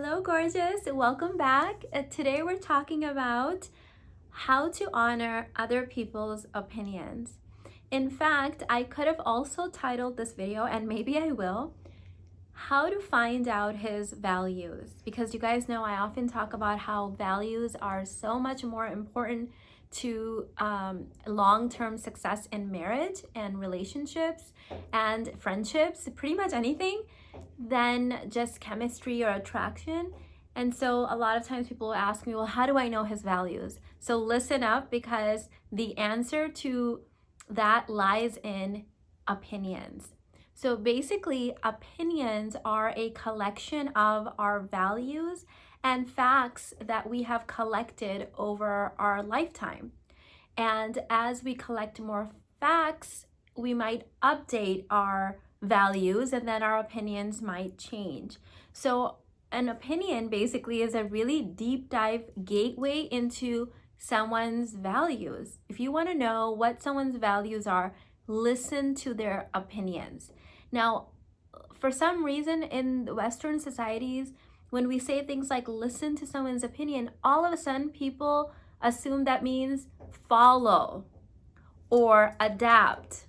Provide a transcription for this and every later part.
Hello, gorgeous. Welcome back. Today we're talking about how to honor other people's opinions. In fact, I could have also titled this video, and maybe I will, how to find out his values. Because you guys know I often talk about how values are so much more important to long-term success in marriage and relationships and friendships, pretty much anything, than just chemistry or attraction. And so a lot of times people will ask me, well, how do I know his values? So listen up, because the answer to that lies in opinions. So basically, opinions are a collection of our values and facts that we have collected over our lifetime. And as we collect more facts, we might update our values, and then our opinions might change. So an opinion basically is a really deep dive gateway into someone's values. If you want to know what someone's values are, listen to their opinions. Now, for some reason in Western societies, when we say things like listen to someone's opinion, all of a sudden people assume that means follow or adapt,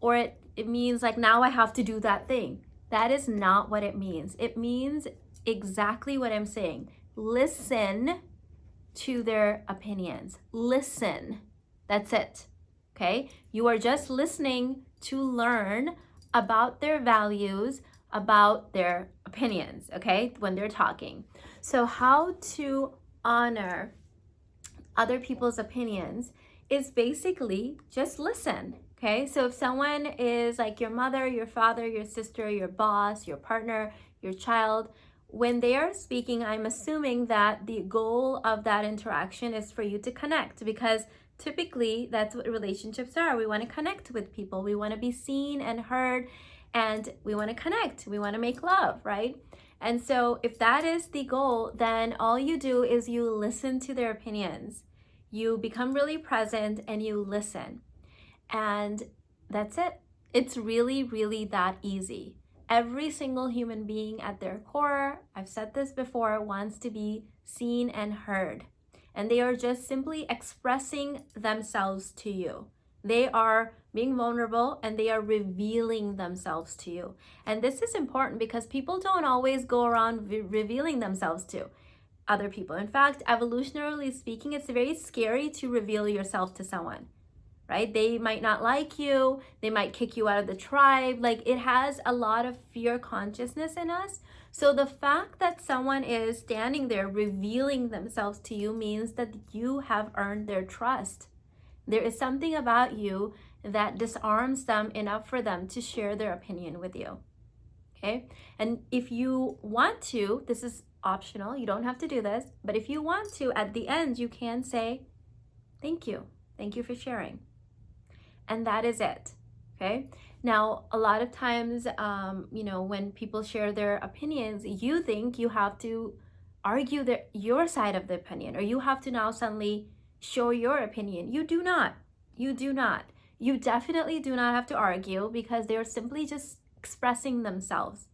or it means like now I have to do that thing. That is not what it means. It means exactly what I'm saying. Listen to their opinions. Listen. That's it. Okay? You are just listening to learn about their values, about their opinions, okay, when they're talking. So how to honor other people's opinions is basically just listen, okay? So if someone is like your mother, your father, your sister, your boss, your partner, your child, when they are speaking, I'm assuming that the goal of that interaction is for you to connect, because typically that's what relationships are. We want to connect with people. We want to be seen and heard, and we want to connect. We want to make love, right? And so if that is the goal, then all you do is you listen to their opinions. You become really present and you listen. And that's it. It's really, really that easy. Every single human being at their core, I've said this before, wants to be seen and heard. And they are just simply expressing themselves to you. They are being vulnerable and they are revealing themselves to you. And this is important because people don't always go around revealing themselves to other people. In fact, evolutionarily speaking, it's very scary to reveal yourself to someone, right? They might not like you. They might kick you out of the tribe. Like, it has a lot of fear consciousness in us. So the fact that someone is standing there revealing themselves to you means that you have earned their trust. There is something about you that disarms them enough for them to share their opinion with you, okay? And if you want to, this is optional, you don't have to do this, but if you want to, at the end, you can say, thank you for sharing. And that is it, okay? Now, a lot of times, when people share their opinions, you think you have to argue your side of the opinion, or you have to now suddenly show your opinion. You do not. You do not. You definitely do not have to argue, because they're simply just expressing themselves.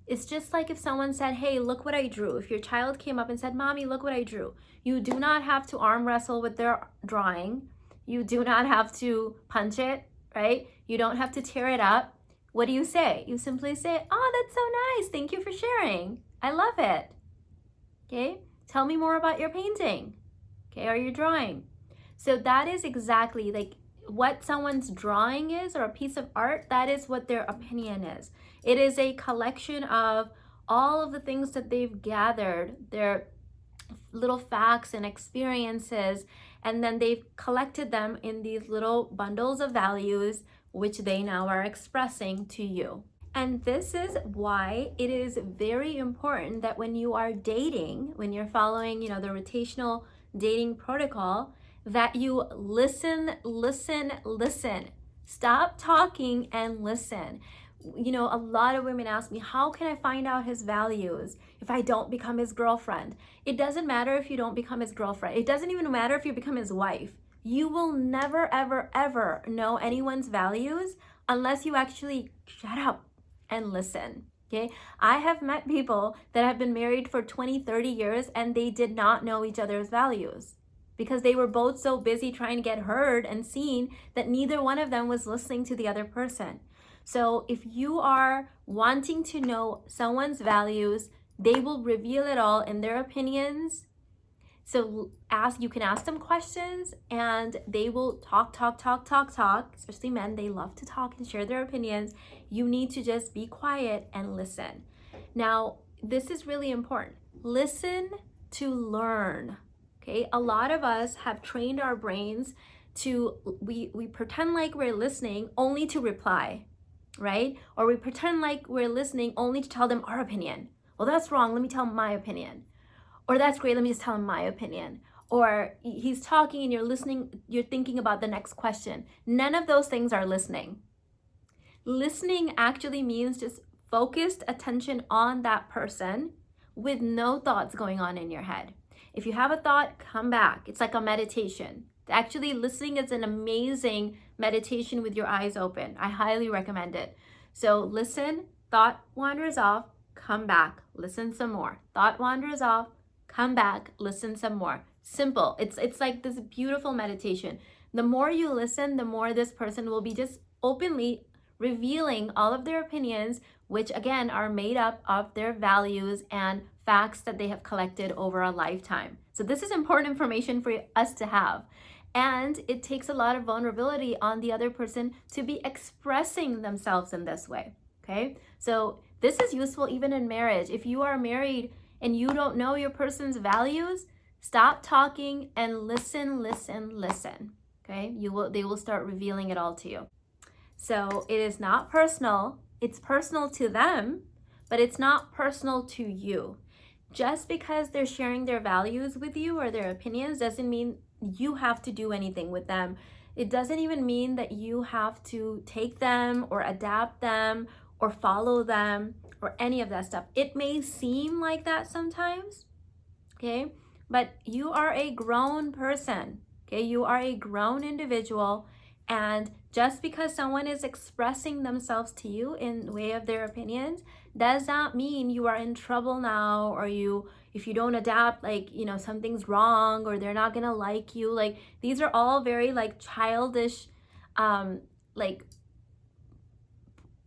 It's just like if someone said, hey, look what I drew. If your child came up and said, mommy, look what I drew. You do not have to arm wrestle with their drawing. You do not have to punch it, right? You don't have to tear it up. What do you say? You simply say, oh, that's so nice. Thank you for sharing. I love it. Okay? Tell me more about your painting. Okay, or your drawing. So that is exactly like what someone's drawing is, or a piece of art. That is what their opinion is. It is a collection of all of the things that they've gathered, their little facts and experiences, and then they've collected them in these little bundles of values, which they now are expressing to you. And this is why it is very important that when you are dating, when you're following, the rotational dating protocol, that you listen. Stop talking and listen. A lot of women ask me, how can I find out his values if I don't become his girlfriend? It doesn't matter if you don't become his girlfriend. It doesn't even matter if you become his wife. You will never, ever, ever know anyone's values unless you actually shut up and listen. Okay, I have met people that have been married for 20, 30 years and they did not know each other's values because they were both so busy trying to get heard and seen that neither one of them was listening to the other person. So if you are wanting to know someone's values, they will reveal it all in their opinions. So you can ask them questions and they will talk, especially men, they love to talk and share their opinions. You need to just be quiet and listen. Now, this is really important. Listen to learn, okay? A lot of us have trained our brains to, we pretend like we're listening only to reply, right? Or we pretend like we're listening only to tell them our opinion. Well, that's wrong, let me tell my opinion. Or that's great, let me just tell him my opinion. Or he's talking and you're listening, you're thinking about the next question. None of those things are listening. Listening actually means just focused attention on that person with no thoughts going on in your head. If you have a thought, come back. It's like a meditation. Actually, listening is an amazing meditation with your eyes open. I highly recommend it. So listen, thought wanders off, come back, listen some more. Thought wanders off, come back, listen some more. Simple. It's like this beautiful meditation. The more you listen, the more this person will be just openly revealing all of their opinions, which again are made up of their values and facts that they have collected over a lifetime. So this is important information for us to have. And it takes a lot of vulnerability on the other person to be expressing themselves in this way. Okay? So this is useful even in marriage. If you are married and you don't know your person's values, stop talking and listen. Okay? They will start revealing it all to you. So it is not personal. It's personal to them, but it's not personal to you. Just because they're sharing their values with you or their opinions doesn't mean you have to do anything with them. It doesn't even mean that you have to take them or adapt them or follow them or any of that stuff. It may seem like that sometimes, okay? But you are a grown person, okay? You are a grown individual, and just because someone is expressing themselves to you in the way of their opinions does not mean you are in trouble now, or if you don't adapt, like, something's wrong, or they're not gonna like you. Like, these are all very like childish, like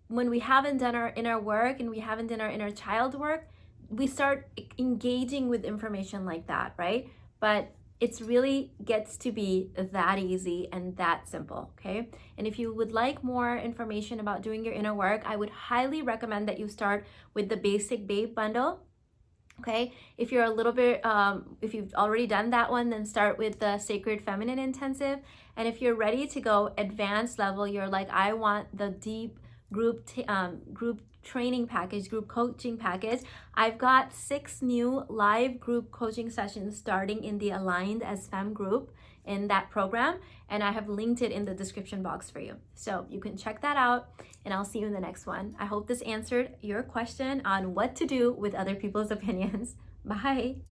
when we haven't done our inner work and we haven't done our inner child work, we start engaging with information like that, right? But it's really gets to be that easy and that simple, okay? And if you would like more information about doing your inner work, I would highly recommend that you start with the Basic Babe Bundle, okay? If you're a little bit, if you've already done that one, then start with the Sacred Feminine Intensive. And if you're ready to go advanced level, you're like, I want the deep group training package, group coaching package. I've got 6 new live group coaching sessions starting in the Aligned as Femme group in that program, and I have linked it in the description box for you. So you can check that out, and I'll see you in the next one. I hope this answered your question on what to do with other people's opinions. Bye.